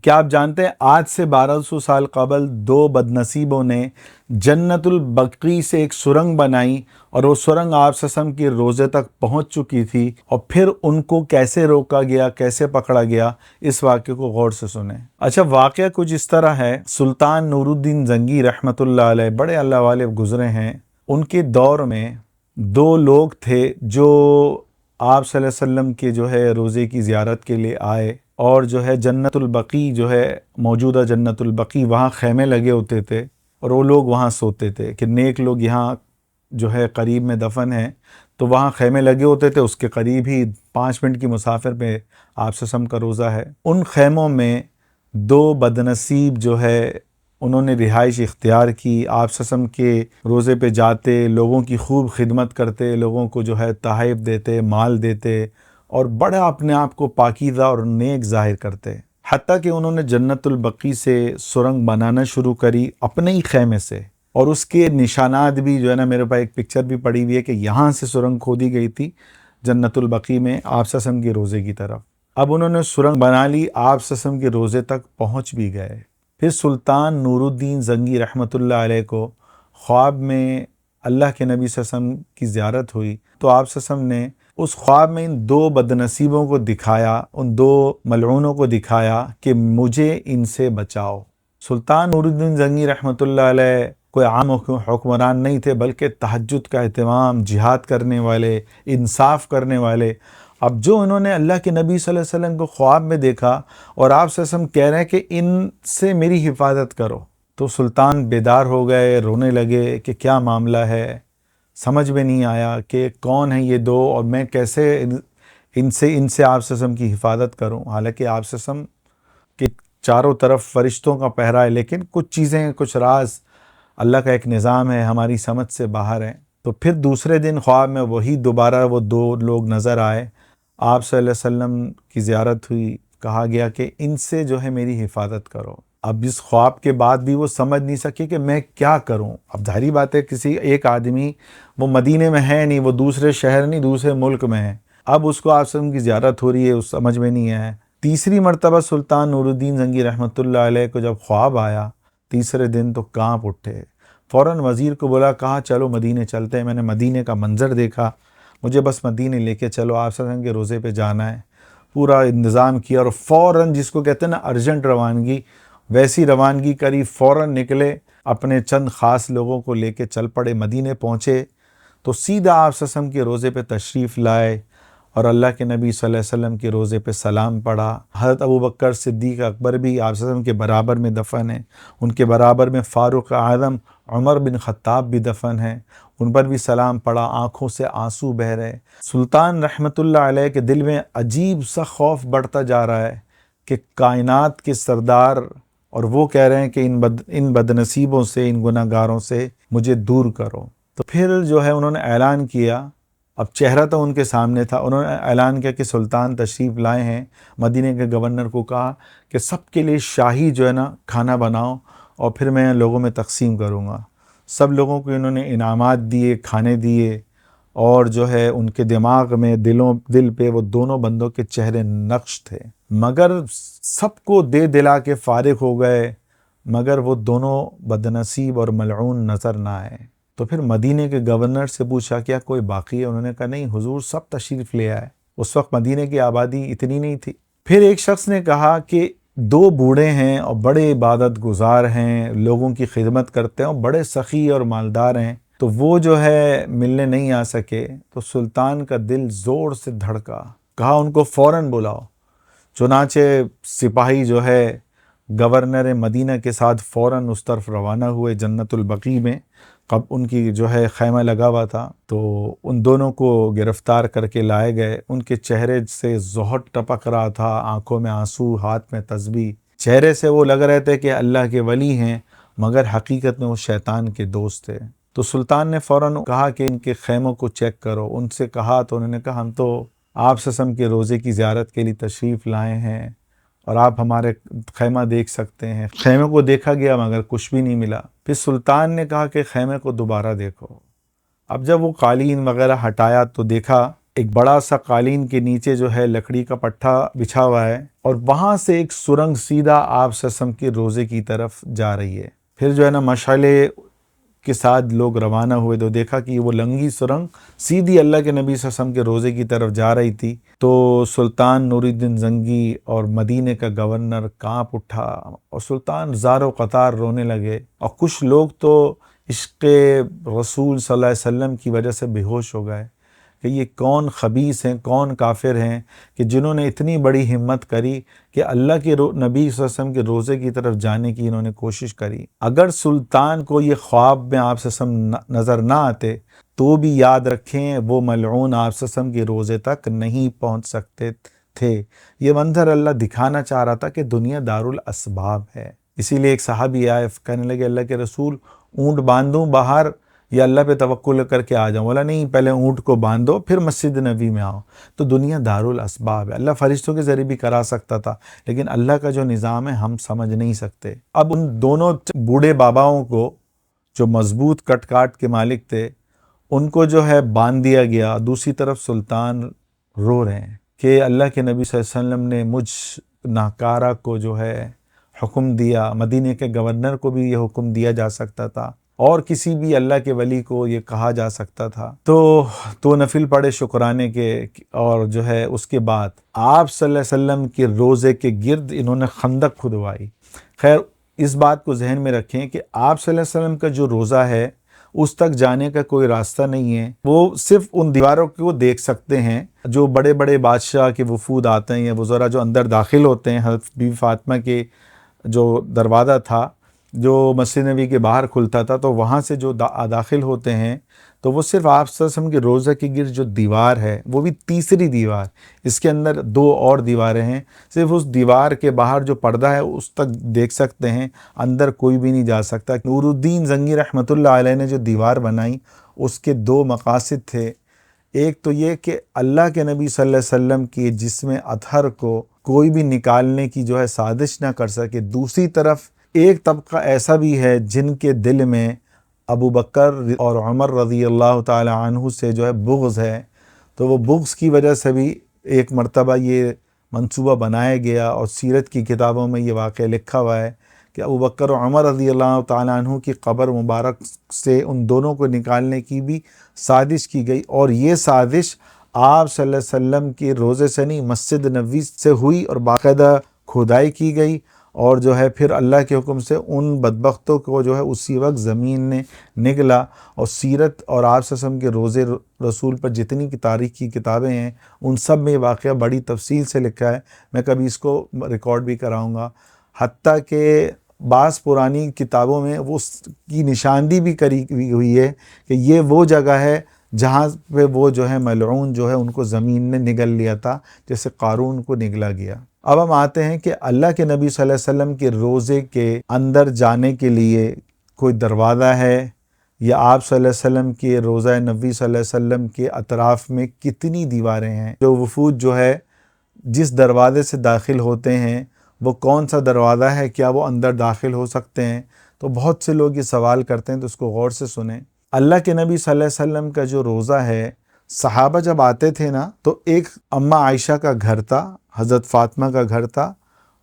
کیا آپ جانتے ہیں آج سے 1200 سال قبل دو بدنصیبوں نے جنت البقیع سے ایک سرنگ بنائی، اور وہ سرنگ آپ صلی اللہ علیہ وسلم کی روضے تک پہنچ چکی تھی، اور پھر ان کو کیسے روکا گیا، کیسے پکڑا گیا، اس واقعے کو غور سے سنیں۔ اچھا، واقعہ کچھ اس طرح ہے۔ سلطان نور الدین زنگی رحمۃ اللہ علیہ بڑے اللہ والے گزرے ہیں۔ ان کے دور میں دو لوگ تھے جو آپ صلی اللہ علیہ وسلم کے جو ہے روضے کی زیارت کے لیے آئے، اور جو ہے جنت البقیع جو ہے موجودہ جنت البقیع، وہاں خیمے لگے ہوتے تھے، اور وہ لوگ وہاں سوتے تھے کہ نیک لوگ یہاں جو ہے قریب میں دفن ہیں، تو وہاں خیمے لگے ہوتے تھے، اس کے قریب ہی 5 منٹ کی مسافر پہ آپ صلی اللہ علیہ وسلم کا روضہ ہے۔ ان خیموں میں دو بدنصیب جو ہے انہوں نے رہائش اختیار کی، آپ صلی اللہ علیہ وسلم کے روضے پہ جاتے، لوگوں کی خوب خدمت کرتے، لوگوں کو جو ہے تحائف دیتے، مال دیتے، اور بڑا اپنے آپ کو پاکیزہ اور نیک ظاہر کرتے، حتیٰ کہ انہوں نے جنت البقیع سے سرنگ بنانا شروع کری اپنے ہی خیمے سے، اور اس کے نشانات بھی جو ہے نا، میرے پاس ایک پکچر بھی پڑی ہوئی ہے کہ یہاں سے سرنگ کھودی گئی تھی جنت البقیع میں آپ صلی اللہ علیہ وسلم کے روضے کی طرف۔ اب انہوں نے سرنگ بنا لی، آپ صلی اللہ علیہ وسلم کے روضے تک پہنچ بھی گئے۔ پھر سلطان نور الدین زنگی رحمۃ اللہ علیہ کو خواب میں اللہ کے نبی صلی اللہ علیہ وسلم کی زیارت ہوئی، تو آپ صلی اللہ علیہ وسلم نے اس خواب میں ان دو بدنصیبوں کو دکھایا، ان دو ملعونوں کو دکھایا کہ مجھے ان سے بچاؤ۔ سلطان نور الدین زنگی رحمۃ اللہ علیہ کوئی عام حکمران نہیں تھے، بلکہ تہجد کا اہتمام، جہاد کرنے والے، انصاف کرنے والے۔ اب جو انہوں نے اللہ کے نبی صلی اللہ علیہ وسلم کو خواب میں دیکھا، اور آپ صلی اللہ علیہ وسلم کہہ رہے ہیں کہ ان سے میری حفاظت کرو، تو سلطان بیدار ہو گئے، رونے لگے کہ کیا معاملہ ہے، سمجھ میں نہیں آیا کہ کون ہیں یہ دو، اور میں کیسے ان سے آپ صلی اللہ علیہ وسلم کی حفاظت کروں۔ حالانکہ آپ صلی اللہ علیہ وسلم کے چاروں طرف فرشتوں کا پہرا ہے، لیکن کچھ چیزیں، کچھ راز، اللہ کا ایک نظام ہے، ہماری سمجھ سے باہر ہے۔ تو پھر دوسرے دن خواب میں وہی دوبارہ وہ دو لوگ نظر آئے، آپ صلی اللہ علیہ وسلم کی زیارت ہوئی، کہا گیا کہ ان سے جو ہے میری حفاظت کرو۔ اب اس خواب کے بعد بھی وہ سمجھ نہیں سکے کہ میں کیا کروں۔ اب ظاہری بات ہے، کسی ایک آدمی وہ مدینے میں ہے نہیں، وہ دوسرے شہر نہیں، دوسرے ملک میں ہے، اب اس کو آپ صلی اللہ علیہ وسلم کی زیارت ہو رہی ہے، اس سمجھ میں نہیں ہے۔ تیسری مرتبہ سلطان نور الدین زنگی رحمۃ اللہ علیہ کو جب خواب آیا تیسرے دن، تو کانپ اٹھے، فوراً وزیر کو بولا، کہا چلو مدینے چلتے ہیں، میں نے مدینے کا منظر دیکھا، مجھے بس مدینے لے کے چلو، آپ صلی اللہ علیہ وسلم کے روضے پہ جانا ہے۔ پورا انتظام کیا، اور فوراً جس کو کہتے ہیں نا ارجنٹ روانگی، ویسی روانگی کری، فوراً نکلے، اپنے چند خاص لوگوں کو لے کے چل پڑے، مدینے پہنچے تو سیدھا آپ صلی اللہ علیہ وسلم کے روضے پہ تشریف لائے، اور اللہ کے نبی صلی اللہ علیہ وسلم کے روضے پہ سلام پڑھا۔ حضرت ابوبکر صدیق اکبر بھی آپ صلی اللہ علیہ وسلم کے برابر میں دفن ہیں، ان کے برابر میں فاروق اعظم عمر بن خطاب بھی دفن ہیں، ان پر بھی سلام پڑھا، آنکھوں سے آنسو بہہ رہے۔ سلطان رحمۃ اللہ علیہ کے دل میں عجیب سا خوف بڑھتا جا رہا ہے کہ کائنات کے سردار، اور وہ کہہ رہے ہیں کہ ان بدنصیبوں سے، ان گناہ گاروں سے مجھے دور کرو۔ تو پھر جو ہے انہوں نے اعلان کیا، اب چہرہ تو ان کے سامنے تھا، انہوں نے اعلان کیا کہ سلطان تشریف لائے ہیں۔ مدینے کے گورنر کو کہا کہ سب کے لیے شاہی جو ہے نا کھانا بناؤ، اور پھر میں لوگوں میں تقسیم کروں گا۔ سب لوگوں کو انہوں نے انعامات دیے، کھانے دیے، اور جو ہے ان کے دماغ میں، دل پہ وہ دونوں بندوں کے چہرے نقش تھے، مگر سب کو دے دلا کے فارغ ہو گئے، مگر وہ دونوں بدنصیب اور ملعون نظر نہ آئے۔ تو پھر مدینے کے گورنر سے پوچھا کیا کوئی باقی ہے؟ انہوں نے کہا نہیں حضور، سب تشریف لے آئے۔ اس وقت مدینے کی آبادی اتنی نہیں تھی۔ پھر ایک شخص نے کہا کہ دو بوڑھے ہیں اور بڑے عبادت گزار ہیں، لوگوں کی خدمت کرتے ہیں اور بڑے سخی اور مالدار ہیں، تو وہ جو ہے ملنے نہیں آ سکے۔ تو سلطان کا دل زور سے دھڑکا، کہا ان کو فوراً بلاؤ۔ چنانچہ سپاہی جو ہے گورنر مدینہ کے ساتھ فوراً اس طرف روانہ ہوئے جنت البقیع میں، کب ان کی جو ہے خیمہ لگا ہوا تھا، تو ان دونوں کو گرفتار کر کے لائے گئے۔ ان کے چہرے سے زہد ٹپک رہا تھا، آنکھوں میں آنسو، ہاتھ میں تسبیح، چہرے سے وہ لگ رہے تھے کہ اللہ کے ولی ہیں، مگر حقیقت میں وہ شیطان کے دوست تھے۔ تو سلطان نے فوراً کہا کہ ان کے خیموں کو چیک کرو۔ ان سے کہا تو انہوں نے کہا ہم تو آپ صلی اللہ علیہ وسلم کے روضے کی زیارت کے لیے تشریف لائے ہیں، اور آپ ہمارے خیمہ دیکھ سکتے ہیں۔ خیمے کو دیکھا گیا مگر کچھ بھی نہیں ملا۔ پھر سلطان نے کہا کہ خیمے کو دوبارہ دیکھو۔ اب جب وہ قالین وغیرہ ہٹایا تو دیکھا ایک بڑا سا قالین کے نیچے جو ہے لکڑی کا پٹھا بچھا ہوا ہے، اور وہاں سے ایک سرنگ سیدھا آپ صلی اللہ علیہ وسلم کے روزے کی طرف جا رہی ہے۔ پھر جو ہے نا مشعلے کے ساتھ لوگ روانہ ہوئے تو دیکھا کہ وہ لنگی سرنگ سیدھی اللہ کے نبی صلی اللہ علیہ وسلم کے روزے کی طرف جا رہی تھی۔ تو سلطان نور الدین زنگی اور مدینے کا گورنر کانپ اٹھا، اور سلطان زار و قطار رونے لگے، اور کچھ لوگ تو عشق رسول صلی اللہ علیہ وسلم کی وجہ سے بے ہوش ہو گئے کہ یہ کون خبیث ہیں، کون کافر ہیں کہ جنہوں نے اتنی بڑی ہمت کری کہ اللہ کے نبی صلی اللہ علیہ وسلم کے روزے کی طرف جانے کی انہوں نے کوشش کری۔ اگر سلطان کو یہ خواب میں آپ صلی اللہ علیہ وسلم نظر نہ آتے تو بھی یاد رکھیں وہ ملعون آپ صلی اللہ علیہ وسلم کے روزے تک نہیں پہنچ سکتے تھے۔ یہ منظر اللہ دکھانا چاہ رہا تھا کہ دنیا دارالاسباب ہے۔ اسی لیے ایک صحابی آئے، کہنے لگے اللہ کے رسول اونٹ باندھوں باہر یا اللہ پہ توکل کر کے آ جاؤں؟ بولا نہیں، پہلے اونٹ کو باندھو پھر مسجد نبی میں آؤ۔ تو دنیا دارالاسباب ہے، اللہ فرشتوں کے ذریعے بھی کرا سکتا تھا، لیکن اللہ کا جو نظام ہے ہم سمجھ نہیں سکتے۔ اب ان دونوں بوڑھے باباؤں کو جو مضبوط کٹ کاٹ کے مالک تھے ان کو جو ہے باندھ دیا گیا، دوسری طرف سلطان رو رہے ہیں کہ اللہ کے نبی صلی اللہ علیہ وسلم نے مجھ ناکارہ کو جو ہے حکم دیا، مدینے کے گورنر کو بھی یہ حکم دیا جا سکتا تھا اور کسی بھی اللہ کے ولی کو یہ کہا جا سکتا تھا۔ تو نفل پڑے شکرانے کے، اور جو ہے اس کے بعد آپ صلی اللہ علیہ وسلم کے روزے کے گرد انہوں نے خندق کھدوائی۔ خیر اس بات کو ذہن میں رکھیں کہ آپ صلی اللہ علیہ وسلم کا جو روزہ ہے اس تک جانے کا کوئی راستہ نہیں ہے، وہ صرف ان دیواروں کو دیکھ سکتے ہیں جو بڑے بڑے بادشاہ کے وفود آتے ہیں یا وزراء جو اندر داخل ہوتے ہیں۔ حضرت بی بی فاطمہ کے جو دروازہ تھا جو مسجد نبی کے باہر کھلتا تھا، تو وہاں سے جو داخل ہوتے ہیں تو وہ صرف آپ صلی اللہ علیہ وسلم کے روزہ کے گرد جو دیوار ہے، وہ بھی تیسری دیوار، اس کے اندر 2 اور دیواریں ہیں، صرف اس دیوار کے باہر جو پردہ ہے اس تک دیکھ سکتے ہیں، اندر کوئی بھی نہیں جا سکتا۔ نور الدین زنگی رحمۃ اللہ علیہ نے جو دیوار بنائی اس کے 2 مقاصد تھے۔ ایک تو یہ کہ اللہ کے نبی صلی اللہ علیہ وسلم کی جسم اطہر کو کوئی بھی نکالنے کی جو ہے سازش نہ کر سکے، دوسری طرف ایک طبقہ ایسا بھی ہے جن کے دل میں ابو بکر اور عمر رضی اللہ تعالی عنہ سے جو ہے بغض ہے، تو وہ بغض کی وجہ سے بھی ایک مرتبہ یہ منصوبہ بنایا گیا، اور سیرت کی کتابوں میں یہ واقعہ لکھا ہوا ہے کہ ابو بکر اور عمر رضی اللہ تعالی عنہ کی قبر مبارک سے ان دونوں کو نکالنے کی بھی سازش کی گئی، اور یہ سازش آپ صلی اللہ علیہ وسلم کے روزے سے نہیں، مسجد نبوی سے ہوئی، اور باقاعدہ کھدائی کی گئی، اور جو ہے پھر اللہ کے حکم سے ان بدبختوں کو جو ہے اسی وقت زمین نے نگلا۔ اور سیرت اور آپ صلی اللہ علیہ وسلم کے روزے رسول پر جتنی کی تاریخ کی کتابیں ہیں ان سب میں یہ واقعہ بڑی تفصیل سے لکھا ہے، میں کبھی اس کو ریکارڈ بھی کراؤں گا، حتیٰ کہ بعض پرانی کتابوں میں وہ کی نشاندہی بھی کری ہوئی ہے کہ یہ وہ جگہ ہے جہاں پہ وہ جو ہے ملعون جو ہے ان کو زمین نے نگل لیا تھا، جیسے قارون کو نگلا گیا۔ اب ہم آتے ہیں کہ اللہ کے نبی صلی اللہ علیہ وسلم کے روزے کے اندر جانے کے لیے کوئی دروازہ ہے، یا آپ صلی اللہ علیہ وسلم کے روزہ نبی صلی اللہ علیہ وسلم کے اطراف میں کتنی دیواریں ہیں؟ جو وفود جو ہے جس دروازے سے داخل ہوتے ہیں وہ کون سا دروازہ ہے، کیا وہ اندر داخل ہو سکتے ہیں؟ تو بہت سے لوگ یہ سوال کرتے ہیں، تو اس کو غور سے سنیں۔ اللہ کے نبی صلی اللہ علیہ وسلم کا جو روزہ ہے، صحابہ جب آتے تھے نا تو ایک اماں عائشہ کا گھر تھا، حضرت فاطمہ کا گھر تھا،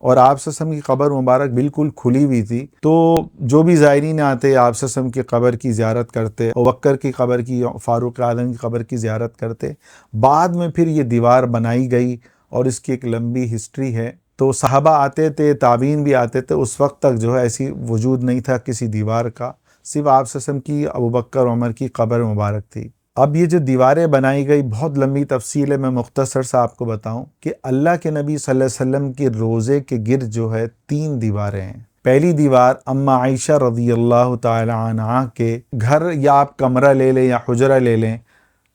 اور آپ صلی اللہ علیہ وسلم کی قبر مبارک بالکل کھلی ہوئی تھی، تو جو بھی زائرین آتے آپ صلی اللہ علیہ وسلم کی قبر کی زیارت کرتے، ابوبکر کی قبر کی، فاروق اعظم کی قبر کی زیارت کرتے۔ بعد میں پھر یہ دیوار بنائی گئی اور اس کی ایک لمبی ہسٹری ہے۔ تو صحابہ آتے تھے، تابعین بھی آتے تھے، اس وقت تک جو ہے ایسی وجود نہیں تھا کسی دیوار کا، صرف آپ صلی اللہ علیہ وسلم کی، ابوبکر عمر کی قبر مبارک تھی۔ اب یہ جو دیواریں بنائی گئی بہت لمبی تفصیل ہے، میں مختصر سا آپ کو بتاؤں کہ اللہ کے نبی صلی اللہ علیہ وسلم کے روزے کے گرد جو ہے 3 دیواریں ہیں۔ پہلی دیوار اماں عائشہ رضی اللہ تعالی عنہا کے گھر، یا آپ کمرہ لے لیں یا حجرہ لے لیں،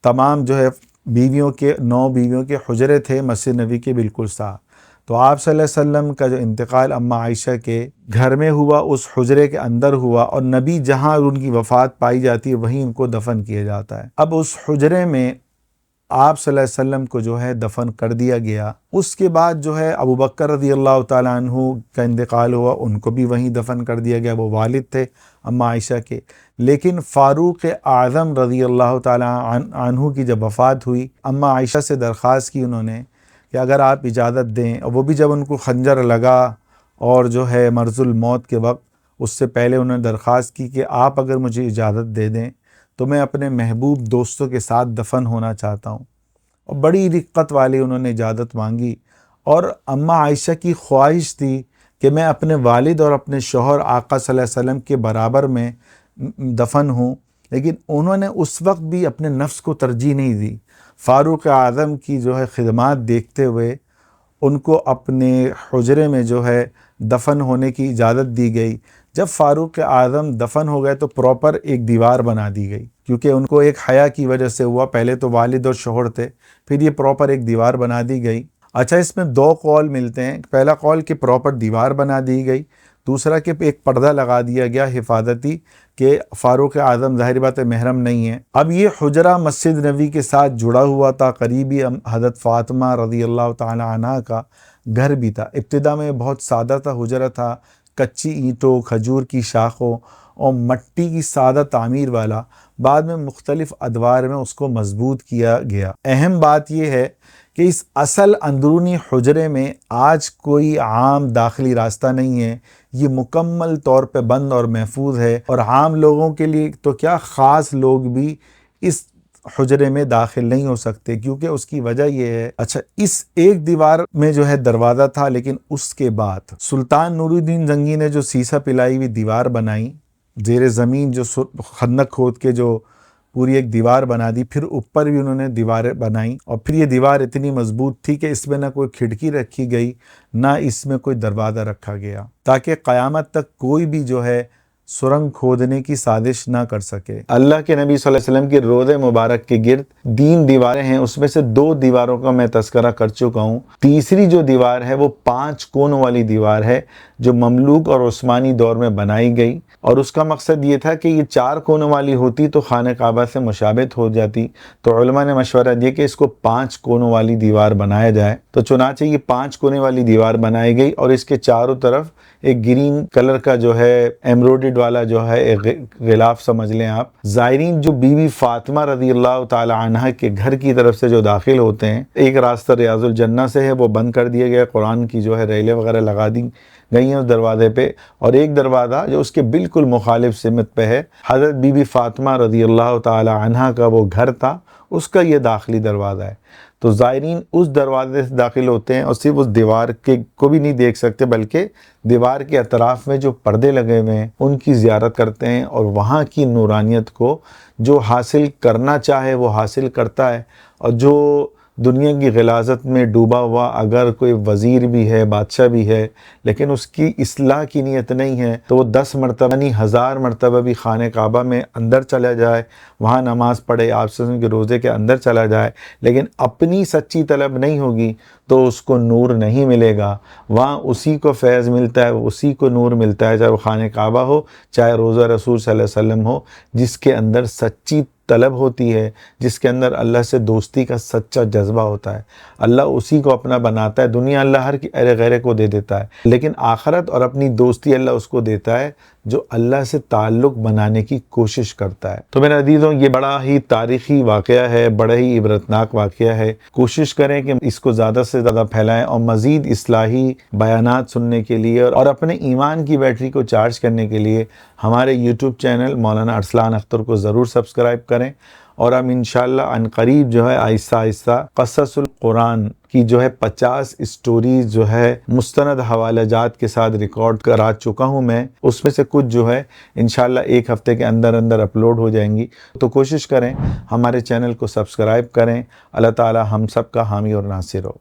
تمام جو ہے بیویوں کے 9 بیویوں کے حجرے تھے مسجد نبی کے بالکل ساتھ۔ تو آپ صلی اللہ علیہ وسلم کا جو انتقال اماں عائشہ کے گھر میں ہوا، اس حجرے کے اندر ہوا، اور نبی جہاں ان کی وفات پائی جاتی ہے وہیں ان کو دفن کیا جاتا ہے۔ اب اس حجرے میں آپ صلی اللہ علیہ وسلم کو جو ہے دفن کر دیا گیا۔ اس کے بعد جو ہے ابو بکر رضی اللہ تعالیٰ عنہ کا انتقال ہوا، ان کو بھی وہیں دفن کر دیا گیا، وہ والد تھے اماں عائشہ کے۔ لیکن فاروق اعظم رضی اللہ تعالیٰ عنہ کی جب وفات ہوئی، اماں عائشہ سے درخواست کی انہوں نے کہ اگر آپ اجازت دیں، اور وہ بھی جب ان کو خنجر لگا اور جو ہے مرض الموت کے وقت، اس سے پہلے انہوں نے درخواست کی کہ آپ اگر مجھے اجازت دے دیں تو میں اپنے محبوب دوستوں کے ساتھ دفن ہونا چاہتا ہوں، اور بڑی رقت والی انہوں نے اجازت مانگی۔ اور اماں عائشہ کی خواہش تھی کہ میں اپنے والد اور اپنے شوہر آقا صلی اللہ علیہ وسلم کے برابر میں دفن ہوں، لیکن انہوں نے اس وقت بھی اپنے نفس کو ترجیح نہیں دی۔ فاروق اعظم کی جو ہے خدمات دیکھتے ہوئے ان کو اپنے حجرے میں جو ہے دفن ہونے کی اجازت دی گئی۔ جب فاروق اعظم دفن ہو گئے تو پراپر ایک دیوار بنا دی گئی، کیونکہ ان کو ایک حیا کی وجہ سے ہوا، پہلے تو والد اور شوہر تھے، پھر یہ پراپر ایک دیوار بنا دی گئی۔ اچھا، اس میں دو قول ملتے ہیں۔ پہلا قول کہ پراپر دیوار بنا دی گئی، دوسرا کہ ایک پردہ لگا دیا گیا حفاظتی کہ فاروق اعظم ظاہر بات محرم نہیں ہے۔ اب یہ حجرہ مسجد نبوی کے ساتھ جڑا ہوا تھا، قریبی حضرت فاطمہ رضی اللہ تعالی عنہ کا گھر بھی تھا۔ ابتدا میں بہت سادہ تھا، حجرہ تھا، کچی اینٹوں، کھجور کی شاخوں اور مٹی کی سادہ تعمیر والا، بعد میں مختلف ادوار میں اس کو مضبوط کیا گیا۔ اہم بات یہ ہے کہ اس اصل اندرونی حجرے میں آج کوئی عام داخلی راستہ نہیں ہے، یہ مکمل طور پہ بند اور محفوظ ہے، اور عام لوگوں کے لیے تو کیا، خاص لوگ بھی اس حجرے میں داخل نہیں ہو سکتے، کیونکہ اس کی وجہ یہ ہے۔ اچھا، اس ایک دیوار میں جو ہے دروازہ تھا، لیکن اس کے بعد سلطان نور الدین زنگی نے جو سیسہ پلائی ہوئی دیوار بنائی زیر زمین، جو خندق کھود کے جو پوری ایک دیوار بنا دی، پھر اوپر بھی انہوں نے دیواریں بنائیں، اور پھر یہ دیوار اتنی مضبوط تھی کہ اس میں نہ کوئی کھڑکی رکھی گئی، نہ اس میں کوئی دروازہ رکھا گیا، تاکہ قیامت تک کوئی بھی جو ہے سرنگ کھودنے کی سازش نہ کر سکے۔ اللہ کے نبی صلی اللہ علیہ وسلم کی روضہ مبارک کے گرد 3 دیواریں ہیں، اس میں سے 2 دیواروں کا میں تذکرہ کر چکا ہوں۔ تیسری جو دیوار ہے وہ 5 کونوں والی دیوار ہے، جو مملوک اور عثمانی دور میں بنائی گئی، اور اس کا مقصد یہ تھا کہ یہ 4 کونوں والی ہوتی تو خانہ کعبہ سے مشابہت ہو جاتی، تو علماء نے مشورہ دیا کہ اس کو 5 کونوں والی دیوار بنایا جائے، تو چنانچہ یہ 5 کونے والی دیوار بنائی گئی، اور اس کے چاروں طرف ایک گرین کلر کا جو ہے ایمبرائڈڈ والا جو ہے ایک غلاف سمجھ لیں آپ۔ زائرین جو بی بی فاطمہ رضی اللہ تعالی عنہ کے گھر کی طرف سے جو داخل ہوتے ہیں، ایک راستہ ریاض الجنہ سے ہے، وہ بند کر دیا گیا، قرآن کی جو ہے ریلیں وغیرہ لگا دی گئی ہیں اس دروازے پہ، اور ایک دروازہ جو اس کے بالکل مخالف سمت پہ ہے، حضرت بی بی فاطمہ رضی اللہ تعالی عنہ کا وہ گھر تھا، اس کا یہ داخلی دروازہ ہے۔ تو زائرین اس دروازے سے داخل ہوتے ہیں، اور صرف اس دیوار کے کو بھی نہیں دیکھ سکتے، بلکہ دیوار کے اطراف میں جو پردے لگے ہوئے ہیں ان کی زیارت کرتے ہیں، اور وہاں کی نورانیت کو جو حاصل کرنا چاہے وہ حاصل کرتا ہے۔ اور جو دنیا کی غلاظت میں ڈوبا ہوا اگر کوئی وزیر بھی ہے، بادشاہ بھی ہے، لیکن اس کی اصلاح کی نیت نہیں ہے، تو وہ 10 مرتبہ نہیں 1000 مرتبہ بھی خانہ کعبہ میں اندر چلا جائے، وہاں نماز پڑھے، آپ صلی اللہ علیہ وسلم کے روضے کے اندر چلا جائے، لیکن اپنی سچی طلب نہیں ہوگی تو اس کو نور نہیں ملے گا۔ وہاں اسی کو فیض ملتا ہے، اسی کو نور ملتا ہے، چاہے وہ خانہ کعبہ ہو، چاہے روضہ رسول صلی اللہ علیہ وسلم ہو، جس کے اندر سچی طلب ہوتی ہے، جس کے اندر اللہ سے دوستی کا سچا جذبہ ہوتا ہے۔ اللہ اسی کو اپنا بناتا ہے۔ دنیا اللہ ہر ارے غیرے کو دے دیتا ہے، لیکن آخرت اور اپنی دوستی اللہ اس کو دیتا ہے جو اللہ سے تعلق بنانے کی کوشش کرتا ہے۔ تو میرے عزیزوں، یہ بڑا ہی تاریخی واقعہ ہے، بڑا ہی عبرتناک واقعہ ہے۔ کوشش کریں کہ اس کو زیادہ سے زیادہ پھیلائیں، اور مزید اصلاحی بیانات سننے کے لیے اور اپنے ایمان کی بیٹری کو چارج کرنے کے لیے ہمارے یوٹیوب چینل مولانا ارسلان اختر کو ضرور سبسکرائب کریں، اور ہم انشاءاللہ عن قریب جو ہے آہستہ آہستہ قصص القرآن کی جو ہے 50 اسٹوریز جو ہے مستند حوالہ جات کے ساتھ ریکارڈ کرا چکا ہوں میں، اس میں سے کچھ جو ہے انشاءاللہ 1 ہفتے کے اندر اندر اپلوڈ ہو جائیں گی۔ تو کوشش کریں ہمارے چینل کو سبسکرائب کریں۔ اللہ تعالی ہم سب کا حامی اور ناصر ہو۔